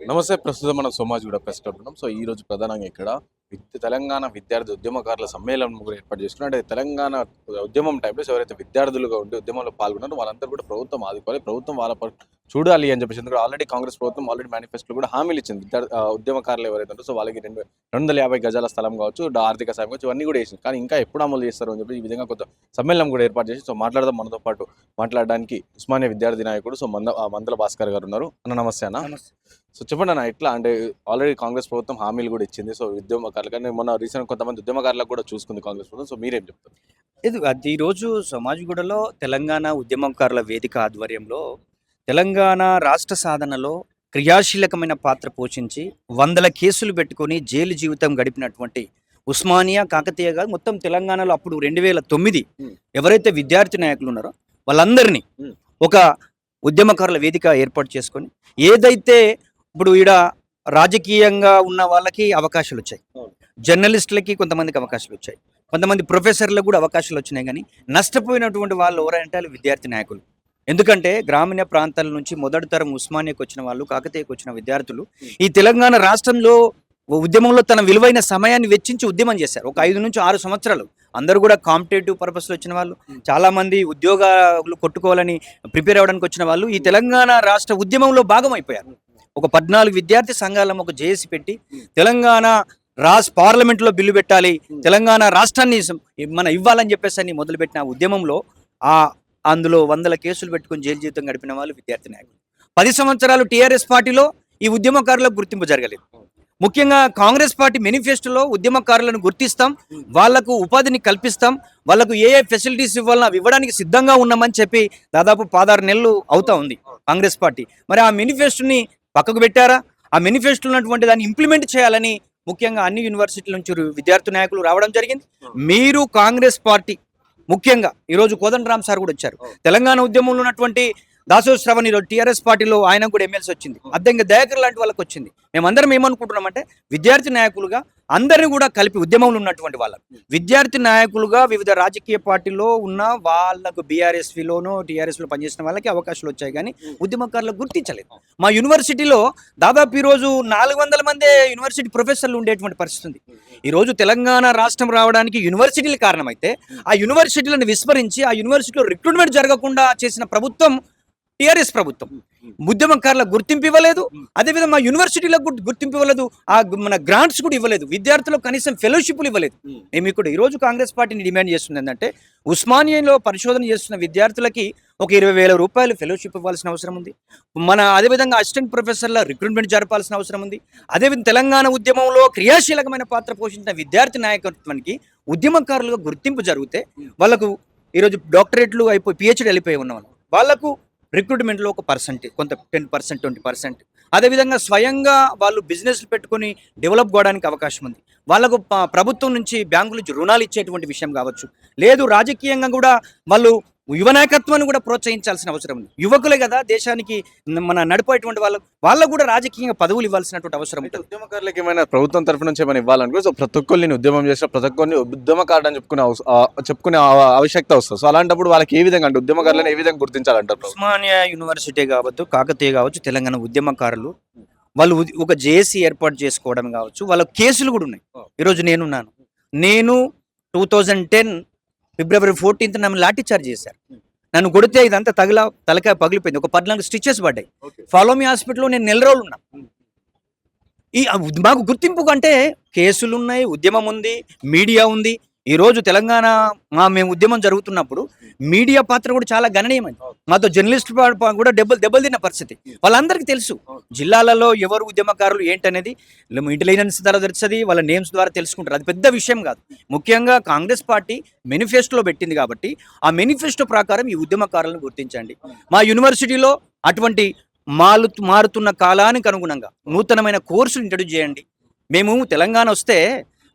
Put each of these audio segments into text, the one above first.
నమస్తే. ప్రస్తుతం మనం సోమాజిగూడ ప్రెస్ క్లబ్ ఉన్నాం. సో ఈ రోజు ప్రధానంగా ఇక్కడ తెలంగాణ విద్యార్థి ఉద్యమకారుల సమ్మేళనం కూడా ఏర్పాటు చేస్తున్నారు. అంటే తెలంగాణ ఉద్యమం టైంలో ఎవరైతే విద్యార్థులుగా ఉండి ఉద్యమంలో పాల్గొన్నారో వాళ్ళందరూ కూడా ప్రభుత్వం ఆదుకోవాలి, ప్రభుత్వం వాళ్ళ చూడాలి అని చెప్పేసి. ఎందుకంటే ఆల్రెడీ కాంగ్రెస్ ప్రభుత్వం ఆల్రెడీ మేనిఫెస్టోలో కూడా హామీలు ఇచ్చింది. ఉద్యమకారులు ఎవరైతే ఉంటారో సో వాళ్ళకి 250 గజాల స్థలం కావచ్చు, ఆర్థిక సాయం కావచ్చు, ఇవన్నీ కూడా వేసింది. కానీ ఇంకా ఎప్పుడు అమలు చేస్తారు అని చెప్పి ఈ విధంగా కొంత సమ్మేళనం కూడా ఏర్పాటు చేసి సో మాట్లాడదాం. మనతో పాటు మాట్లాడడానికి ఉస్మానియా విద్యార్థి నాయకుడు సో మందల భాస్కర్ గారు ఉన్నారు. అన్న నమస్తే అన్న. సో చెప్పండి అన్న, ఎట్లా అంటే ఆల్రెడీ కాంగ్రెస్ ప్రభుత్వం హామీలు కూడా ఇచ్చింది సో ఉద్యమకారులు, కానీ మొన్న రీసెంట్ కొంతమంది ఉద్యమకారులకు కూడా చూసుకుంది కాంగ్రెస్ ప్రభుత్వం. సో మీరేం చెప్తారు? అది ఈరోజు సమాజ్గూడలో తెలంగాణ ఉద్యమకారుల వేదిక ఆధ్వర్యంలో తెలంగాణ రాష్ట్ర సాధనలో క్రియాశీలకమైన పాత్ర పోషించి వందల కేసులు పెట్టుకొని జైలు జీవితం గడిపినటువంటి ఉస్మానియా, కాకతీయ గారు మొత్తం తెలంగాణలో అప్పుడు 2009 ఎవరైతే విద్యార్థి నాయకులు ఉన్నారో వాళ్ళందరినీ ఒక ఉద్యమకారుల వేదిక ఏర్పాటు చేసుకొని ఏదైతే ఇప్పుడు ఈడ రాజకీయంగా ఉన్న వాళ్ళకి అవకాశాలు వచ్చాయి, జర్నలిస్టులకి కొంతమందికి అవకాశాలు వచ్చాయి, కొంతమంది ప్రొఫెసర్లకు కూడా అవకాశాలు వచ్చినాయి. కానీ నష్టపోయినటువంటి వాళ్ళు ఎవరంటే విద్యార్థి నాయకులు. ఎందుకంటే గ్రామీణ ప్రాంతాల నుంచి మొదటి తరం ఉస్మానియాకి వచ్చిన వాళ్ళు, కాకతీయకు వచ్చిన విద్యార్థులు ఈ తెలంగాణ రాష్ట్రంలో ఉద్యమంలో తన విలువైన సమయాన్ని వెచ్చించి ఉద్యమం చేశారు. ఒక 5 నుంచి 6 సంవత్సరాలు అందరూ కూడా కాంపిటేటివ్ పర్పస్లో వచ్చిన వాళ్ళు, చాలామంది ఉద్యోగాలు కొట్టుకోవాలని ప్రిపేర్ అవ్వడానికి వచ్చిన వాళ్ళు ఈ తెలంగాణ రాష్ట్ర ఉద్యమంలో భాగం అయిపోయారు. ఒక 14 విద్యార్థి సంఘాలను ఒక జేఏసీ పెట్టి తెలంగాణ పార్లమెంట్లో బిల్లు పెట్టాలి, తెలంగాణ రాష్ట్రాన్ని మన ఇవ్వాలని చెప్పేసి అని మొదలుపెట్టిన ఉద్యమంలో అందులో వందల కేసులు పెట్టుకుని జైలు జీవితం గడిపిన వాళ్ళు విద్యార్థి నాయకులు. 10 సంవత్సరాలు టీఆర్ఎస్ పార్టీలో ఈ ఉద్యమకారులకు గుర్తింపు జరగలేదు. ముఖ్యంగా కాంగ్రెస్ పార్టీ మేనిఫెస్టోలో ఉద్యమకారులను గుర్తిస్తాం, వాళ్లకు ఉపాధిని కల్పిస్తాం, వాళ్లకు ఏ ఫెసిలిటీస్ ఇవ్వాలన్నా అవి ఇవ్వడానికి సిద్ధంగా ఉన్నామని చెప్పి దాదాపు 16 నెలలు అవుతా ఉంది కాంగ్రెస్ పార్టీ. మరి ఆ మేనిఫెస్టోని పక్కకు పెట్టారా? ఆ మేనిఫెస్టోలో ఉన్నటువంటి దాన్ని ఇంప్లిమెంట్ చేయాలని ముఖ్యంగా అన్ని యూనివర్సిటీల నుంచి విద్యార్థి నాయకులు రావడం జరిగింది. మీరు కాంగ్రెస్ పార్టీ ముఖ్యంగా ఈరోజు కోదండరామ్ సార్ కూడా వచ్చారు. తెలంగాణ ఉద్యమంలో ఉన్నటువంటి దాసో శ్రవణ్ ఈరోజు టీఆర్ఎస్ పార్టీలో ఆయన కూడా ఎమ్మెల్సీ వచ్చింది, అద్దంగా దయాకర్ లాంటి వాళ్ళకి వచ్చింది. మేమందరం ఏమనుకుంటున్నామంటే విద్యార్థి నాయకులుగా అందరినీ కూడా కలిపి ఉద్యమంలో ఉన్నటువంటి వాళ్ళకు విద్యార్థి నాయకులుగా వివిధ రాజకీయ పార్టీలో ఉన్న వాళ్ళకు బీఆర్ఎస్లోనో టీఆర్ఎస్లో పనిచేసిన వాళ్ళకి అవకాశాలు వచ్చాయి, కానీ ఉద్యమకారులకు గుర్తించలేదు. మా యూనివర్సిటీలో దాదాపు ఈరోజు 400 మంది యూనివర్సిటీ ప్రొఫెసర్లు ఉండేటువంటి పరిస్థితి ఉంది. ఈరోజు తెలంగాణ రాష్ట్రం రావడానికి యూనివర్సిటీలు కారణమైతే ఆ యూనివర్సిటీలను విస్మరించి ఆ యూనివర్సిటీలో రిక్రూట్మెంట్ జరగకుండా చేసిన ప్రభుత్వం టీఆర్ఎస్ ప్రభుత్వం. ఉద్యమకారులకు గుర్తింపు ఇవ్వలేదు, అదేవిధంగా మా యూనివర్సిటీలకు గుర్తింపు ఇవ్వలేదు, మన గ్రాంట్స్ కూడా ఇవ్వలేదు, విద్యార్థులకు కనీసం ఫెలోషిప్లు ఇవ్వలేదు. మేము ఇక్కడ ఈరోజు కాంగ్రెస్ పార్టీని డిమాండ్ చేస్తుంది ఏంటంటే ఉస్మానియాలో పరిశోధన చేస్తున్న విద్యార్థులకి ఒక 20,000 రూపాయలు ఫెలోషిప్ ఇవ్వాల్సిన అవసరం ఉంది. అదేవిధంగా అసిస్టెంట్ ప్రొఫెసర్ల రిక్రూట్మెంట్ జరపాల్సిన అవసరం ఉంది. అదేవిధంగా తెలంగాణ ఉద్యమంలో క్రియాశీలకమైన పాత్ర పోషించిన విద్యార్థి నాయకత్వానికి ఉద్యమకారులుగా గుర్తింపు జరిగితే వాళ్ళకు ఈరోజు డాక్టరేట్లు అయిపోయి పిహెచ్డీ వెళ్ళిపోయి ఉన్న వాళ్ళకు రిక్రూట్మెంట్లో ఒక కొంత 10%, 20%. అదేవిధంగా స్వయంగా వాళ్ళు బిజినెస్లు పెట్టుకొని డెవలప్ కావడానికి అవకాశం ఉంది. వాళ్ళకు ప్రభుత్వం నుంచి బ్యాంకుల నుంచి రుణాలు ఇచ్చేటువంటి విషయం కావచ్చు, లేదు రాజకీయంగా కూడా వాళ్ళు యువ నాయకత్వాన్ని కూడా ప్రోత్సహించాల్సిన అవసరం ఉంది. యువకులే కదా దేశానికి మన నడిపోయేటువంటి వాళ్ళకు కూడా రాజకీయంగా పదవులు ఇవ్వాల్సినటువంటి అవసరం ఉంటుంది. ఉద్యమకారులకు ఏమైనా ప్రభుత్వం తరఫు నుంచి ఏమైనా ఇవ్వాలనుకో సో ప్రతి ఒక్కరిని ఉద్యమం చేసిన ప్రతి ఒక్కరిని ఉద్యమకారుడు అని చెప్పుకునే ఆవశ్యకత వస్తుంది. సో అలాంటప్పుడు వాళ్ళకి ఏ విధంగా అంటే ఉద్యమకారులను ఏ విధంగా గుర్తించాలంటారు? ఉస్మానియా యూనివర్సిటీ కావచ్చు, కాకతీయ కావచ్చు, తెలంగాణ ఉద్యమకారులు వాళ్ళు ఒక జేఏసీ ఏర్పాటు చేసుకోవడం కావచ్చు, వాళ్ళ కేసులు కూడా ఉన్నాయి. ఈరోజు నేను 2010 ఫిబ్రవరి 14th నన్ను లాఠీ చార్జ్ చేశారు. నన్ను కొడితే ఇదంతా తలకాయ పగిలిపోయింది. ఒక 14 స్టిచెస్ పడ్డాయి. ఫాలో మీ హాస్పిటల్లో నేను 4 రోజులు ఉన్నా. మాకు గుర్తింపు కంటే కేసులు ఉన్నాయి, ఉద్యమం ఉంది, మీడియా ఉంది. ఈరోజు తెలంగాణ మేము ఉద్యమం జరుగుతున్నప్పుడు మీడియా పాత్ర కూడా చాలా గణనీయమైంది. మాతో జర్నలిస్టు కూడా దెబ్బలు తిన్న పరిస్థితి వాళ్ళందరికీ తెలుసు. జిల్లాలలో ఎవరు ఉద్యమకారులు ఏంటనేది ఇంటెలిజెన్స్ ద్వారా తెలుస్తుంది, వాళ్ళ నేమ్స్ ద్వారా తెలుసుకుంటారు. అది పెద్ద విషయం కాదు. ముఖ్యంగా కాంగ్రెస్ పార్టీ మేనిఫెస్టోలో పెట్టింది కాబట్టి ఆ మేనిఫెస్టో ప్రకారం ఈ ఉద్యమకారులను గుర్తించండి. మా యూనివర్సిటీలో అటువంటి మారుతున్న కాలానికి అనుగుణంగా నూతనమైన కోర్సులు ఇంట్రడ్యూస్ చేయండి. మేము తెలంగాణ వస్తే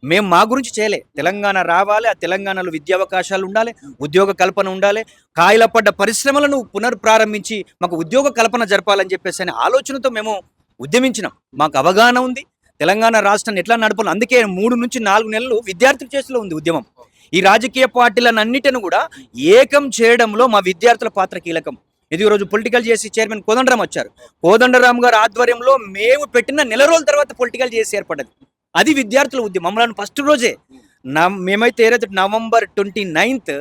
మేము మా గురించి చేయలే, తెలంగాణ రావాలి, ఆ తెలంగాణలో విద్యావకాశాలు ఉండాలి, ఉద్యోగ కల్పన ఉండాలి, కాయల పడ్డ పరిశ్రమలను పునర్ప్రారంభించి మాకు ఉద్యోగ కల్పన జరపాలని చెప్పేసి అనే ఆలోచనతో మేము ఉద్యమించినాం. మాకు అవగాహన ఉంది తెలంగాణ రాష్ట్రాన్ని ఎట్లా నడపాలి. అందుకే 3 నుంచి 4 నెలలు విద్యార్థుల చేతిలో ఉంది ఉద్యమం. ఈ రాజకీయ పార్టీలన్నిటిని కూడా ఏకం చేయడంలో మా విద్యార్థుల పాత్ర కీలకం. ఇది ఈ రోజు పొలిటికల్ చేసి చైర్మన్ కోదండరాం వచ్చారు. కోదండరాం గారు ఆధ్వర్యంలో మేము పెట్టిన నెల రోజుల తర్వాత పొలిటికల్ చేసి ఏర్పడ్డది. అది విద్యార్థుల ఉద్యమం. మమ్మల్ని ఫస్ట్ రోజే మేమైతే ఏదైతే November 29th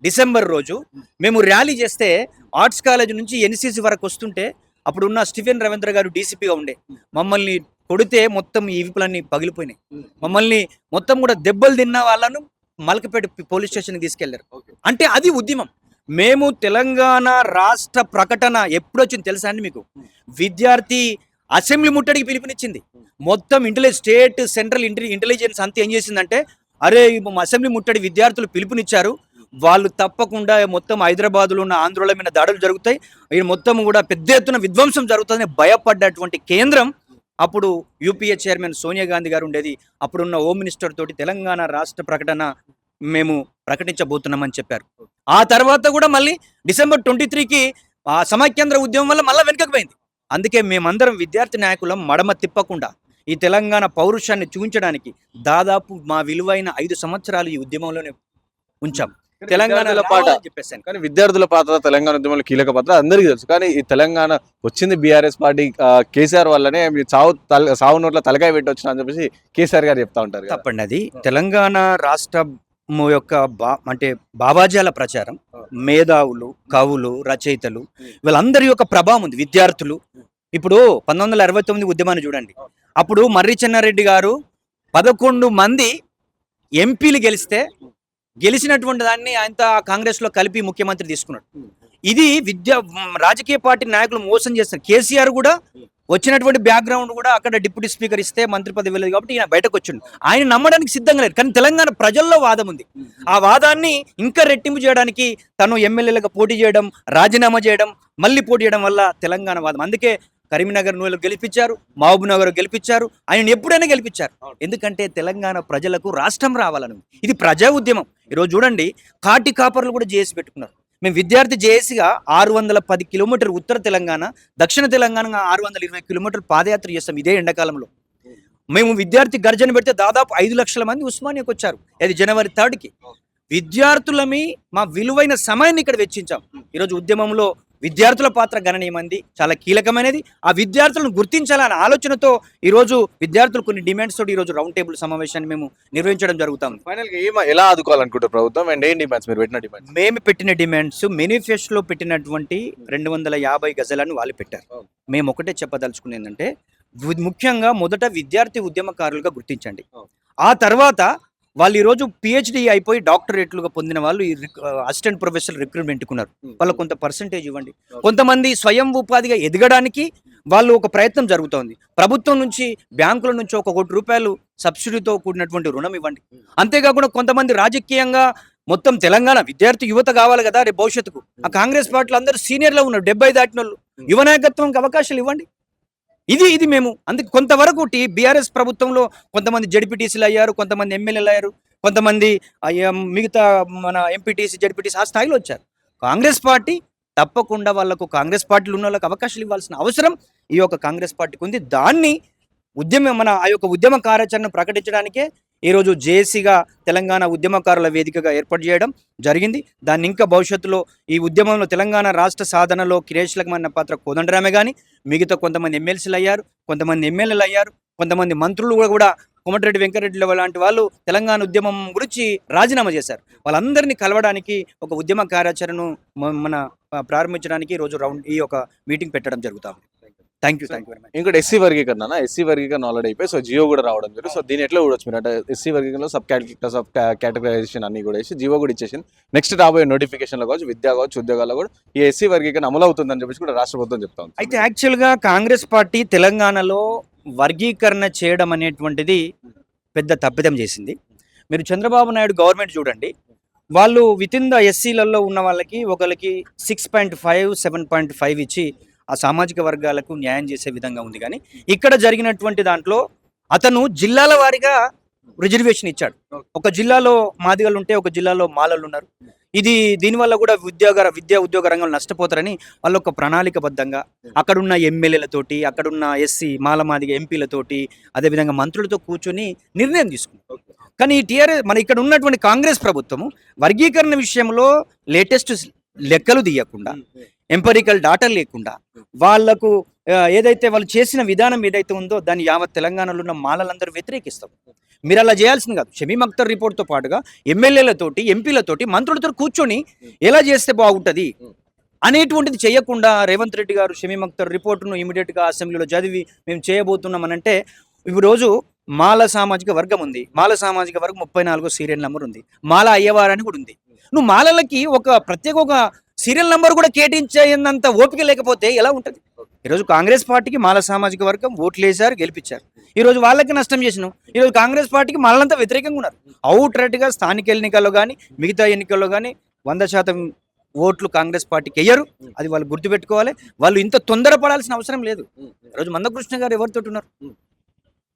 డిసెంబర్ రోజు మేము ర్యాలీ చేస్తే ఆర్ట్స్ కాలేజ్ నుంచి ఎన్సీసీ వరకు వస్తుంటే అప్పుడున్న స్టీఫెన్ రవీంద్ర గారు డీసీపీగా ఉండే, మమ్మల్ని కొడితే మొత్తం ఈ ఈవిపులన్నీ పగిలిపోయినాయి. మమ్మల్ని మొత్తం కూడా దెబ్బలు తిన్న వాళ్ళను మలకపేట పోలీస్ స్టేషన్కి తీసుకెళ్లారు. అంటే అది ఉద్యమం. మేము తెలంగాణ రాష్ట్ర ప్రకటన ఎప్పుడు వచ్చింది తెలుసా అండి మీకు? విద్యార్థి అసెంబ్లీ ముట్టడికి పిలుపునిచ్చింది. మొత్తం స్టేట్ సెంట్రల్ ఇంటెలిజెన్స్ అంతా ఏం చేసిందంటే, అరే అసెంబ్లీ ముట్టడి విద్యార్థులు పిలుపునిచ్చారు, వాళ్ళు తప్పకుండా మొత్తం హైదరాబాద్లో ఉన్న ఆంధ్రుల మీద దాడులు జరుగుతాయి, మొత్తం కూడా పెద్ద ఎత్తున విధ్వంసం జరుగుతుందని భయపడ్డటువంటి కేంద్రం అప్పుడు యూపీఏ చైర్మన్ సోనియా గాంధీ గారు ఉండేది. అప్పుడున్న హోమ్ మినిస్టర్ తోటి తెలంగాణ రాష్ట్ర ప్రకటన మేము ప్రకటించబోతున్నామని చెప్పారు. ఆ తర్వాత కూడా మళ్ళీ December 23కి ఆ సమైక్యాంధ్ర ఉద్యమం వల్ల మళ్ళీ వెనుకకు పోయింది. అందుకే మేమందరం విద్యార్థి నాయకులం మడమ తిప్పకుండా ఈ తెలంగాణ పౌరుషాన్ని చూపించడానికి దాదాపు మా విలువైన 5 సంవత్సరాలు ఈ ఉద్యమంలోనే ఉంచాం. తెలంగాణలో పాట చెప్పేసాను. కానీ విద్యార్థుల పాత్ర తెలంగాణ ఉద్యమంలో కీలక పాత్ర అందరికీ తెలుసు. కానీ ఈ తెలంగాణ వచ్చింది బీఆర్ఎస్ పార్టీ కేసీఆర్ వల్లనే, మీరు సావు నోట్ల తలకాయ పెట్టి వచ్చిన అని చెప్పేసి కేసీఆర్ గారు చెప్తా ఉంటారు. తప్పండి. అది తెలంగాణ రాష్ట్ర యొక్క అంటే బాబాజాల ప్రచారం, మేధావులు, కవులు, రచయితలు వీళ్ళందరి యొక్క ప్రభావం ఉంది. విద్యార్థులు ఇప్పుడు 1969 ఉద్యమాన్ని చూడండి. అప్పుడు మర్రి చెన్నారెడ్డి గారు 11 మంది ఎంపీలు గెలిచినటువంటి దాన్ని ఆయన కాంగ్రెస్లో కలిపి ముఖ్యమంత్రి తీసుకున్నాడు. ఇది రాజకీయ పార్టీ నాయకులు మోసం చేస్తారు. కేసీఆర్ కూడా వచ్చినటువంటి బ్యాక్గ్రౌండ్ కూడా అక్కడ డిప్యూటీ స్పీకర్ ఇస్తే మంత్రి పదవి వెళ్ళదు కాబట్టి ఈయన బయటకు వచ్చిండు. ఆయన నమ్మడానికి సిద్ధంగా లేదు. కానీ తెలంగాణ ప్రజల్లో వాదం ఉంది. ఆ వాదాన్ని ఇంకా రెట్టింపు చేయడానికి తను ఎమ్మెల్యేలుగా పోటీ చేయడం, రాజీనామా చేయడం, మళ్ళీ పోటీ చేయడం వల్ల తెలంగాణ వాదం. అందుకే కరీంనగర్ నూలు గెలిపించారు, మహబూబ్ నగర్ గెలిపించారు, ఆయన ఎప్పుడైనా గెలిపించారు. ఎందుకంటే తెలంగాణ ప్రజలకు రాష్ట్రం రావాలని. ఇది ప్రజా ఉద్యమం. ఈరోజు చూడండి, కాటి కాపర్లు కూడా జేఏసీ పెట్టుకున్నారు. మేము విద్యార్థి జేఏసీగా 610 కిలోమీటర్ ఉత్తర తెలంగాణ, దక్షిణ తెలంగాణ 620 కిలోమీటర్లు పాదయాత్ర చేస్తాం ఇదే ఎండాకాలంలో. మేము విద్యార్థి గర్జన పెడితే దాదాపు 5 లక్షల మంది ఉస్మానియాకి వచ్చారు. అది January 3కి. విద్యార్థులమి మా విలువైన సమయాన్ని ఇక్కడ వెచ్చించాం. ఈరోజు ఉద్యమంలో విద్యార్థుల పాత్ర గణనీయమైనది, చాలా కీలకమైనది. ఆ విద్యార్థులను గుర్తించాలనే ఆలోచనతో ఈరోజు విద్యార్థులు కొన్ని డిమాండ్స్ తోటి ఈరోజు రౌండ్ టేబుల్ సమావేశాన్ని మేము నిర్వహించడం జరుగుతుంది. ఫైనల్ గా ఎలా ఆదుకోవాలనుకుంటారు ప్రభుత్వం అండ్ ఏం డిమాండ్స్ మీరు పెట్టిన డిమాండ్స్? మేము పెట్టిన డిమాండ్స్ మేనిఫెస్టోలో పెట్టినటువంటి 250 గజాలను వాళ్ళు పెట్టారు. మేము ఒకటే చెప్పదలుచుకునేది ఏంటంటే, ముఖ్యంగా మొదట విద్యార్థి ఉద్యమకారులుగా గుర్తించండి. ఆ తర్వాత వాళ్ళు ఈరోజు PhD అయిపోయి డాక్టరేట్లుగా పొందిన వాళ్ళు అసిస్టెంట్ ప్రొఫెసర్ రిక్రూట్మెంట్కున్నారు. వాళ్ళకు కొంత పర్సంటేజ్ ఇవ్వండి. కొంతమంది స్వయం ఉపాధిగా ఎదగడానికి వాళ్ళు ఒక ప్రయత్నం జరుగుతోంది. ప్రభుత్వం నుంచి, బ్యాంకుల నుంచి ₹1 కోటి సబ్సిడీతో కూడినటువంటి రుణం ఇవ్వండి. అంతేకాకుండా కొంతమంది రాజకీయంగా మొత్తం తెలంగాణ విద్యార్థి యువత కావాలి కదా రేపు భవిష్యత్తుకు. ఆ కాంగ్రెస్ పార్టీలో అందరూ సీనియర్లో ఉన్నారు, 70 దాటిన వాళ్ళు. యువ నాయకత్వంకి అవకాశాలు ఇవ్వండి. ఇది మేము అందుకే కొంతవరకు బీఆర్ఎస్ ప్రభుత్వంలో కొంతమంది జడ్పీటీసీలు అయ్యారు, కొంతమంది ఎమ్మెల్యేలు అయ్యారు, కొంతమంది మిగతా మన ఎంపీటీసీ, జడ్పీటీసీ ఆ స్థాయిలో వచ్చారు. కాంగ్రెస్ పార్టీ తప్పకుండా వాళ్ళకు, కాంగ్రెస్ పార్టీలో ఉన్న వాళ్ళకి అవకాశాలు ఇవ్వాల్సిన అవసరం ఈ యొక్క కాంగ్రెస్ పార్టీకి ఉంది. దాన్ని మన ఆ యొక్క ఉద్యమ కార్యాచరణను ప్రకటించడానికే ఈరోజు జేఏసీగా తెలంగాణ ఉద్యమకారుల వేదికగా ఏర్పాటు చేయడం జరిగింది. దాన్ని ఇంకా భవిష్యత్తులో ఈ ఉద్యమంలో తెలంగాణ రాష్ట్ర సాధనలో కీలకమైన పాత్ర కోదండరామే కానీ మిగతా కొంతమంది ఎమ్మెల్సీలు అయ్యారు, కొంతమంది ఎమ్మెల్యేలు అయ్యారు, కొంతమంది మంత్రులు కూడా కోమటిరెడ్డి వెంకటరెడ్డి లాంటి వాళ్ళు తెలంగాణ ఉద్యమం గురించి రాజీనామా చేశారు. వాళ్ళందరినీ కలవడానికి ఒక ఉద్యమ కార్యాచరణను మన ప్రారంభించడానికి ఈ యొక్క మీటింగ్ పెట్టడం జరుగుతుంది. Thank you very much. ఇంకోటి ఎస్సీ వర్గీకరణ ఆల్రెడీ అయిపోయి, సో జియో కూడా రావడం జరిగింది. సో దీని ఎట్లా చూడొచ్చు మీరు? అంటే ఎస్సీ వర్గీకరణలో సబ్ కేటగరైజేషన్ అన్ని కూడా వేసి జియో కూడా ఇచ్చేసింది. నెక్స్ట్ రాబోయే నోటిఫికేషన్లో కావచ్చు, విద్య కావచ్చు, ఉద్యోగాల్లో కూడా ఈ ఎస్సీ వర్గీకరణ అమలు అవుతుందని చెప్పేసి కూడా రాష్ట్ర ప్రభుత్వం చెప్తా ఉంది. అయితే యాక్చువల్గా కాంగ్రెస్ పార్టీ తెలంగాణలో వర్గీకరణ చేయడం అనేటువంటిది పెద్ద తప్పిదం చేసింది. మీరు చంద్రబాబు నాయుడు గవర్నమెంట్ చూడండి, వాళ్ళు వితిన్ ద ఎస్సీలలో ఉన్న వాళ్ళకి ఒకరికి 6.5, 7.5 ఇచ్చి ఆ సామాజిక వర్గాలకు న్యాయం చేసే విధంగా ఉంది. కానీ ఇక్కడ జరిగినటువంటి దాంట్లో అతను జిల్లాల వారీగా రిజర్వేషన్ ఇచ్చాడు. ఒక జిల్లాలో మాదిగలు ఉంటే ఒక జిల్లాలో మాలలు ఉన్నారు. దీనివల్ల కూడా ఉద్యోగ రంగంలో నష్టపోతారని వాళ్ళు ఒక ప్రణాళికబద్ధంగా అక్కడున్న ఎమ్మెల్యేలతోటి, అక్కడున్న ఎస్సీ మాల మాదిగ ఎంపీలతోటి, అదేవిధంగా మంత్రులతో కూర్చొని నిర్ణయం తీసుకున్నారు. కానీ మన ఇక్కడ ఉన్నటువంటి కాంగ్రెస్ ప్రభుత్వము వర్గీకరణ విషయంలో లేటెస్ట్ లెక్కలు తీయకుండా ఎంపరికల్ డాటా లేకుండా వాళ్లకు ఏదైతే వాళ్ళు చేసిన విధానం ఏదైతే ఉందో దాన్ని యావత్ తెలంగాణలో ఉన్న మాలలందరూ వ్యతిరేకిస్తాం. మీరు అలా చేయాల్సింది కాదు. షమీమ్ అఖ్తర్ రిపోర్ట్తో పాటుగా ఎమ్మెల్యేలతోటి, ఎంపీలతోటి, మంత్రులతో కూర్చొని ఎలా చేస్తే బాగుంటుంది అనేటువంటిది చేయకుండా రేవంత్ రెడ్డి గారు షమీమ్ అఖ్తర్ రిపోర్టును ఇమీడియట్గా అసెంబ్లీలో చదివి మేము చేయబోతున్నామనంటే, ఈ రోజు మాల సామాజిక వర్గం ఉంది. మాల సామాజిక వర్గం 34 సీరియల్ నెంబర్ ఉంది. మాల అయ్యవారని కూడా ఉంది. నువ్వు మాలలకి ఒక సీరియల్ నెంబర్ కూడా కేటాయించేంత ఓపిక లేకపోతే ఎలా ఉంటుంది? ఈరోజు కాంగ్రెస్ పార్టీకి మాల సామాజిక వర్గం ఓట్లేశారు, గెలిపించారు. ఈరోజు వాళ్ళకి నష్టం చేసినాం. ఈరోజు కాంగ్రెస్ పార్టీకి మాలంతా వ్యతిరేకంగా ఉన్నారు. అవుట్ రైట్గా స్థానిక ఎన్నికల్లో కానీ మిగతా ఎన్నికల్లో కానీ 100% ఓట్లు కాంగ్రెస్ పార్టీకి వెయ్యరు. అది వాళ్ళు గుర్తుపెట్టుకోవాలి. వాళ్ళు ఇంత తొందరపడాల్సిన అవసరం లేదు. ఈరోజు మందకృష్ణ గారు ఎవరితో ఉన్నారు?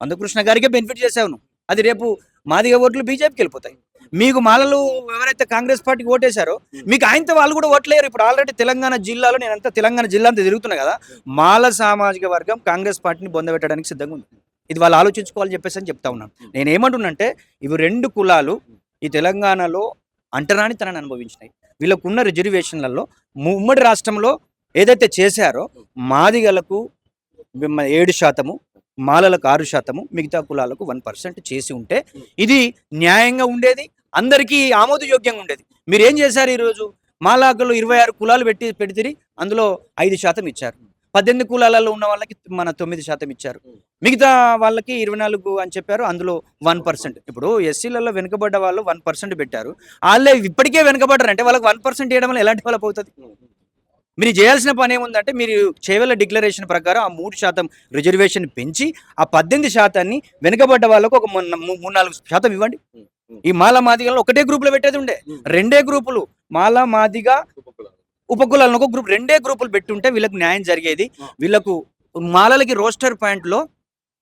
మందకృష్ణ గారికే బెనిఫిట్ చేసావు నువ్వు. అది రేపు మాదిగ ఓట్లు బీజేపీకి వెళ్ళిపోతాయి. మీకు మాలలు ఎవరైతే కాంగ్రెస్ పార్టీకి ఓటేశారో మీకు ఆయనతో వాళ్ళు కూడా ఓట్లేరు. ఇప్పుడు ఆల్రెడీ తెలంగాణ జిల్లాలో నేనంతా తెలంగాణ జిల్లా అంతా తిరుగుతున్నా కదా, మాల సామాజిక వర్గం కాంగ్రెస్ పార్టీని బొందబెట్టడానికి సిద్ధంగా ఉంది. ఇది వాళ్ళు ఆలోచించుకోవాలని చెప్పేసి అని చెప్తా ఉన్నాను. నేను ఏమంటున్నంటే ఇవి 2 కులాలు ఈ తెలంగాణలో అంటరానితనాన్ని అనుభవించినాయి. వీళ్ళకున్న రిజర్వేషన్లలో ఉమ్మడి రాష్ట్రంలో ఏదైతే చేశారో మాదిగలకు 7%, మాలలకు 6%, మిగతా కులాలకు 1% చేసి ఉంటే ఇది న్యాయంగా ఉండేది, అందరికీ ఆమోదయోగ్యంగా ఉండేది. మీరు ఏం చేశారు? ఈరోజు మాలాకులు 26 కులాలు పెడితే అందులో 5% ఇచ్చారు. 18 కులాలలో ఉన్న వాళ్ళకి 9% ఇచ్చారు. మిగతా వాళ్ళకి 24 అని చెప్పారు. అందులో 1%. ఇప్పుడు ఎస్సీలలో వెనుకబడ్డ వాళ్ళు 1% పెట్టారు. వాళ్ళే ఇప్పటికే వెనుకబడ్డారు అంటే వాళ్ళకి 1% ఇవ్వడం వల్ల ఎలాంటి వాళ్ళకి అవుతుంది? మీరు చేయాల్సిన పని ఏముందంటే మీరు చేయవల డిక్లరేషన్ ప్రకారం ఆ 3% రిజర్వేషన్ పెంచి ఆ 18% వెనుకబడ్డ వాళ్ళకు ఒక 3-4% ఇవ్వండి. ఈ మాల మాదిగలను ఒకటే గ్రూపులో పెట్టేది ఉండే. 2 గ్రూపులు మాల మాదిగ ఉపకులాలను ఒక గ్రూప్ 2 గ్రూపులు పెట్టుంటే వీళ్ళకి న్యాయం జరిగేది. వీళ్ళకు మాలలకి రోస్టర్ పాయింట్లో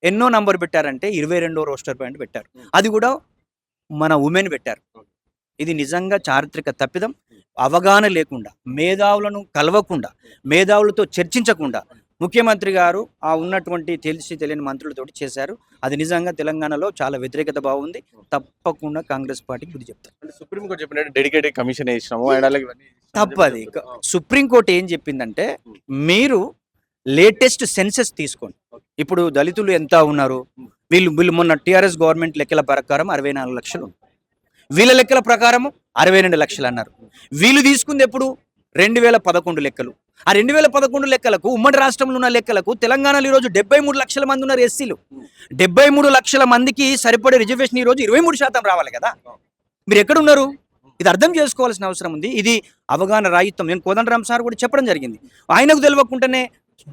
ఎన్నో నంబర్ పెట్టారంటే 22వ రోస్టర్ పాయింట్ పెట్టారు. అది కూడా మన ఉమెన్ పెట్టారు. ఇది నిజంగా చారిత్రక తప్పిదం. అవగాహన లేకుండా, మేధావులను కలవకుండా, మేధావులతో చర్చించకుండా ముఖ్యమంత్రి గారు ఆ ఉన్నటువంటి తెలియని మంత్రులతోటి చేశారు. అది నిజంగా తెలంగాణలో చాలా వ్యతిరేకత బాగుంది. తప్పకుండా కాంగ్రెస్ పార్టీకి బుద్ధి చెప్తారు. అంటే సుప్రీంకోర్టు చెప్పినట్టు డెడికేటెడ్ కమిషన్ వేసినాము అండ్ అలాగే తప్పది. సుప్రీంకోర్టు ఏం చెప్పిందంటే మీరు లేటెస్ట్ సెన్సెస్ తీసుకోండి. ఇప్పుడు దళితులు ఎంత ఉన్నారు? వీళ్ళు మొన్న టీఆర్ఎస్ గవర్నమెంట్ లెక్కల ప్రకారం 64 లక్షలు, వీళ్ళ లెక్కల ప్రకారం 62 లక్షలు అన్నారు. వీళ్ళు తీసుకుంది ఎప్పుడు? 2011 లెక్కలు. ఆ 2011 లెక్కలకు ఉమ్మడి రాష్ట్రంలో ఉన్న లెక్కలకు తెలంగాణలో ఈరోజు 73 లక్షల మంది ఉన్నారు ఎస్సీలు. 73 లక్షల మందికి సరిపడే రిజర్వేషన్ ఈరోజు 23% రావాలి కదా. మీరు ఎక్కడున్నారు? ఇది అర్థం చేసుకోవాల్సిన అవసరం ఉంది. ఇది అవగాహన రాయిత్వం. నేను కోదండరామ్ సార్ కూడా చెప్పడం జరిగింది. ఆయనకు తెలియకుండానే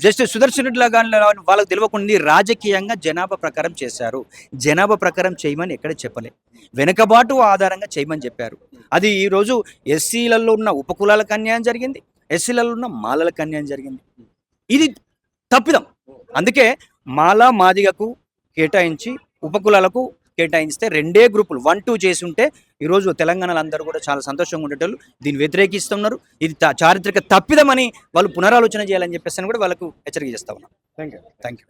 జస్ట్ సుదర్శన్ రెడ్డి లాగా వాళ్ళకు తెలియకుండా రాజకీయంగా జనాభా ప్రకారం చేశారు. జనాభా ప్రకారం చేయమని ఎక్కడ చెప్పలే, వెనుకబాటు ఆధారంగా చేయమని చెప్పారు. అది ఈరోజు ఎస్సీలలో ఉన్న ఉపకులాలకు అన్యాయం జరిగింది, ఎస్సీలలో ఉన్న మాలలకు అన్యాయం జరిగింది. ఇది తప్పిదం. అందుకే మాల మాదిగకు కేటాయించి ఉపకులాలకు కేటాయిస్తే 2 గ్రూపులు 1-2 చేసి ఉంటే ఈరోజు తెలంగాణలో అందరూ కూడా చాలా సంతోషంగా ఉండేటోళ్ళు. దీన్ని వ్యతిరేకిస్తున్నారు. ఇది చారిత్రక తప్పిదమని వాళ్ళు పునరాలోచన చేయాలని చెప్పేసి కూడా వాళ్ళకు హెచ్చరిక చేస్తా ఉన్నాం. Thank you.